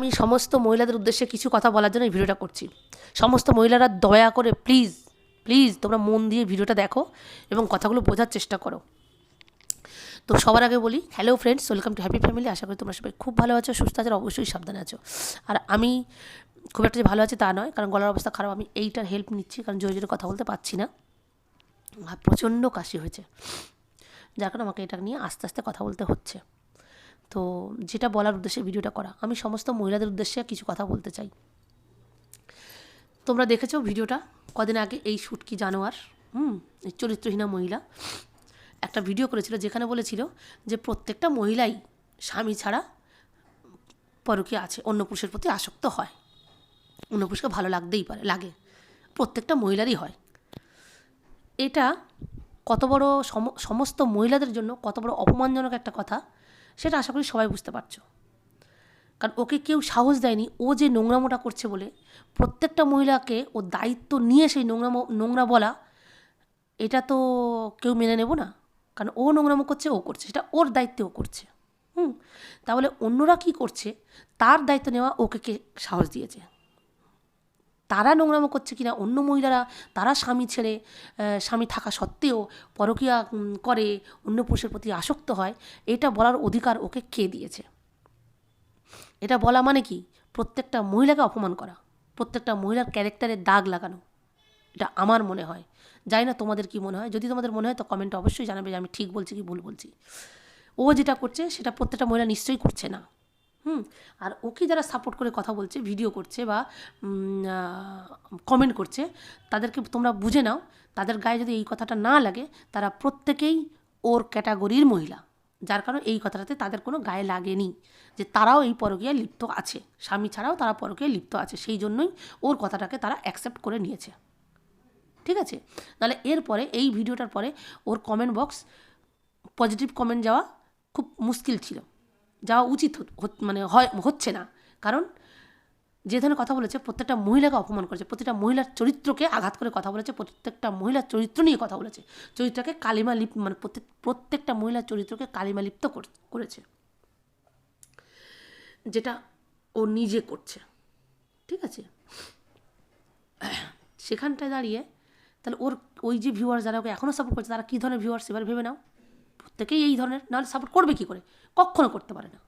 আমি সমস্ত মহিলাদের উদ্দেশ্যে কিছু কথা বলার জন্য এই ভিডিওটা করছি। সমস্ত মহিলারা দয়া করে প্লিজ প্লিজ তোমরা মন দিয়ে ভিডিওটা দেখো এবং কথাগুলো বোঝার চেষ্টা করো। তো সবার আগে বলি, hello friends, welcome to happy family. আশা করি তোমরা সবাই খুব ভালো আছো, সুস্থ আছো, অবশ্যই সাবধানে আছো। আর আমি খুব একটা যে ভালো আছি তা নয়, কারণ গলার অবস্থা খারাপ। আমি এইটার হেল্প নিচ্ছি কারণ জোরে জোরে কথা বলতে পারছি না, আর প্রচণ্ড কাশি হয়েছে, যার কারণে আমাকে এটা নিয়ে আস্তে আস্তে কথা বলতে হচ্ছে। তো যেটা বলার উদ্দেশ্যে ভিডিওটা করা, আমি সমস্ত মহিলাদের উদ্দেশ্যে কিছু কথা বলতে চাই। তোমরা দেখেছো ভিডিওটা কদিন আগে, এই শুটকি জানোয়ার এই চরিত্রহীনা মহিলা একটা ভিডিও করেছিল, যেখানে বলেছিল যে প্রত্যেকটা মহিলাই স্বামী ছাড়া পরকীয়া আছে, অন্য পুরুষের প্রতি আসক্ত হয়, অন্য পুরুষকে ভালো লাগতেই পারে, লাগে, প্রত্যেকটা মহিলারই হয়। এটা কত বড় সমস্ত মহিলাদের জন্য কত বড় অপমানজনক একটা কথা, সেটা আশা করি সবাই বুঝতে পারছো। কারণ ওকে কেউ সাহস দেয়নি, ও যে নোংরামোটা করছে বলে প্রত্যেকটা মহিলাকে ও দায়িত্ব নিয়ে সেই নোংরা বলা, এটা তো কেউ মেনে নেব না। কারণ ও নোংরামো করছে, ও করছে, সেটা ওর দায়িত্বে ও করছে। তাহলে অন্যরা কি করছে তার দায়িত্ব নেওয়া ওকে কে সাহস দিয়েছে? তারা নোংরামো করছে কিনা, অন্য মহিলারা তারা স্বামী ছেড়ে, স্বামী থাকা সত্ত্বেও পরকীয়া করে, অন্য পুরুষের প্রতি আসক্ত হয়, এটা বলার অধিকার ওকে কে দিয়েছে? এটা বলা মানে কি? প্রত্যেকটা মহিলাকে অপমান করা, প্রত্যেকটা মহিলার ক্যারেক্টারে দাগ লাগানো। এটা আমার মনে হয়, জানি না তোমাদের কি মনে হয়। যদি তোমাদের মনে হয় তো কমেন্টে অবশ্যই জানাবে যে আমি ঠিক বলছি কি ভুল বলছি। ও যেটা করছে সেটা প্রত্যেকটা মহিলা নিশ্চয়ই করছে না। আর ওকে যারা সাপোর্ট করে কথা বলছে, ভিডিও করছে বা কমেন্ট করছে, তাদেরকে তোমরা বুঝে নাও, তাদের গায়ে যদি এই কথাটা না লাগে, তারা প্রত্যেকেই ওর ক্যাটাগরির মহিলা, যার কারণে এই কথাটাতে তাদের কোনো গায়ে লাগেনি যে তারাও এই পরকীয়ায় লিপ্ত আছে, স্বামী ছাড়াও তারা পরকীয়ায় লিপ্ত আছে, সেই জন্যই ওর কথাটাকে তারা অ্যাকসেপ্ট করে নিয়েছে। ঠিক আছে? নাহলে এরপরে এই ভিডিওটার পরে ওর কমেন্ট বক্স পজিটিভ কমেন্ট যাওয়া খুব মুশকিল ছিল, যাওয়া উচিত মানে হচ্ছে না। কারণ যে ধরনের কথা বলেছে, প্রত্যেকটা মহিলাকে অপমান করেছে, প্রত্যেকটা মহিলার চরিত্রকে আঘাত করে কথা বলেছে, প্রত্যেকটা মহিলার চরিত্র নিয়ে কথা বলেছে, চরিত্রকে কালিমা লিপ্ত, মানে প্রত্যেকটা মহিলার চরিত্রকে কালিমা লিপ্ত করেছে, যেটা ও নিজে করছে। ঠিক আছে? সেখানটায় দাঁড়িয়ে তাহলে ওর ওই যে ভিউয়ার্স যারা ওকে এখনও সাপোর্ট করছে, তারা কী ধরনের ভিউয়ার্স এবার ভেবে নাও। প্রত্যেকেই এই ধরনের, নাহলে সাপোর্ট করবে কী করে? কখনো করতে পারে না।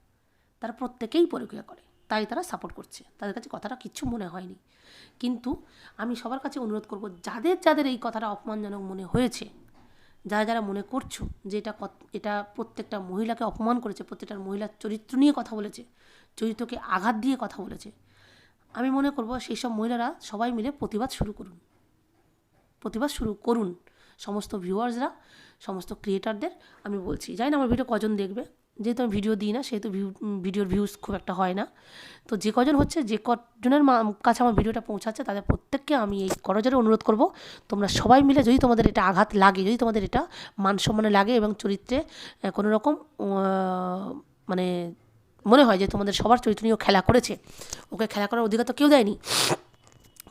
তারা প্রত্যেকেই পরকীয়া করে, তাই তারা সাপোর্ট করছে, তাদের কাছে কথাটা কিচ্ছু মনে হয়নি। কিন্তু আমি সবার কাছে অনুরোধ করব, যাদের যাদের এই কথাটা অপমানজনক মনে হয়েছে, যারা যারা মনে করছো যে এটা প্রত্যেকটা মহিলাকে অপমান করেছে, প্রত্যেকটা মহিলার চরিত্র নিয়ে কথা বলেছে, চরিত্রকে আঘাত দিয়ে কথা বলেছে, আমি মনে করব সেই সব মহিলারা সবাই মিলে প্রতিবাদ শুরু করুন। সমস্ত ভিউয়ার্সরা, সমস্ত ক্রিয়েটারদের আমি বলছি, জানি না আমার ভিডিও কজন দেখবে, যেহেতু আমি ভিডিও দিই না সেহেতু ভিডিওর ভিউজ খুব একটা হয় না। তো যে কজন হচ্ছে, যে কজনের কাছে আমার ভিডিওটা পৌঁছাচ্ছে, তাদের প্রত্যেককে আমি এই করজোরে অনুরোধ করব, তোমরা সবাই মিলে, যদি তোমাদের এটা আঘাত লাগে, যদি তোমাদের এটা মান সম্মানে লাগে এবং চরিত্রে কোনো রকম মানে মনে হয় যে তোমাদের সবার চরিত্র নিয়েও খেলা করেছে, ওকে খেলা করার অধিকার তো কেউ দেয়নি,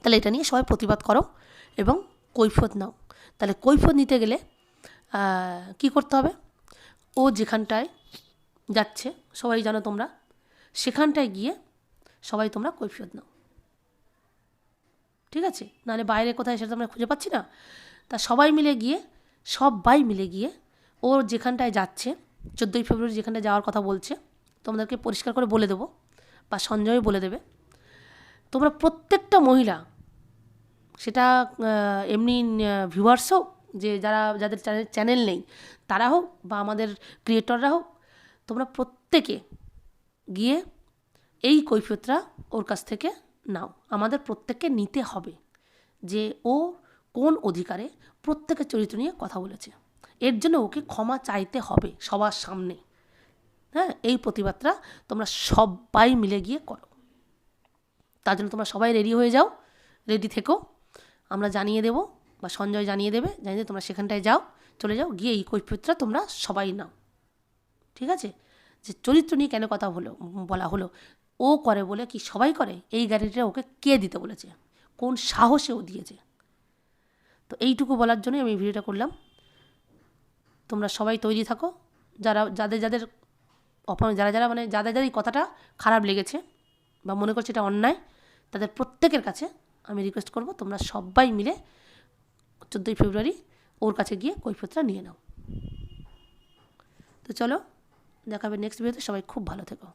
তাহলে এটা নিয়ে সবাই প্রতিবাদ করো এবং কৈফিয়ত নাও। তাহলে কৈফিয়ত নিতে গেলে কি করতে হবে? ও যেখানটায় যাচ্ছে, সবাই জানো তোমরা, সেখানটায় গিয়ে সবাই তোমরা কৈফিয়ত নাও। ঠিক আছে? নাহলে বাইরে কোথায় সেটা আমরা খুঁজে পাচ্ছি না। তা সবাই মিলে গিয়ে ও যেখানটায় যাচ্ছে, 14ই ফেব্রুয়ারি যেখানটায় যাওয়ার কথা বলছে, তোমাদেরকে পরিষ্কার করে বলে দেবো, বা সঞ্জয় বলে দেবে, তোমরা প্রত্যেকটা মহিলা, সেটা এমনি ভিউয়ার্স হোক, যে যাদের চ্যানেল নেই তারা হোক, বা আমাদের ক্রিয়েটররা হোক, তোমরা প্রত্যেকে গিয়ে এই কৈফিয়তটা ওর কাছ থেকে নাও। আমাদের প্রত্যেককে নিতে হবে যে ও কোন অধিকারে প্রত্যেকের চরিত্র নিয়ে কথা বলেছে, এর জন্য ওকে ক্ষমা চাইতে হবে সবার সামনে। হ্যাঁ, এই প্রতিবাদটা তোমরা সবাই মিলে গিয়ে করো। তার জন্য তোমরা সবাই রেডি হয়ে যাও, রেডি থেকো, আমরা জানিয়ে দেবো বা সঞ্জয় জানিয়ে দেবে, জানিয়ে তোমরা সেখানটায় চলে যাও, গিয়ে এই কৈফিয়তটা তোমরা সবাই নাও। ঠিক আছে? যে চরিত্র নিয়ে কেন কথা বলা হলো, ও করে বলে কি সবাই করে? এই গ্যারান্টিটা ওকে কে দিতে বলেছে? কোন সাহসে ও দিয়েছে? তো এইটুকু বলার জন্যই আমি ভিডিওটা করলাম। তোমরা সবাই তৈরি থাকো, যাদের অপমান, যারা মানে যাদের এই কথাটা খারাপ লেগেছে, বা মনে করছে এটা অন্যায়, তাদের প্রত্যেকের কাছে আমি রিকোয়েস্ট করব তোমরা সবাই মিলে 14ই ফেব্রুয়ারি ওর কাছে গিয়ে কৈফিয়তটা নিয়ে নাও। তো চলো, দেখা হবে নেক্সট ভিডিওতে। সবাই খুব ভালো থেকো।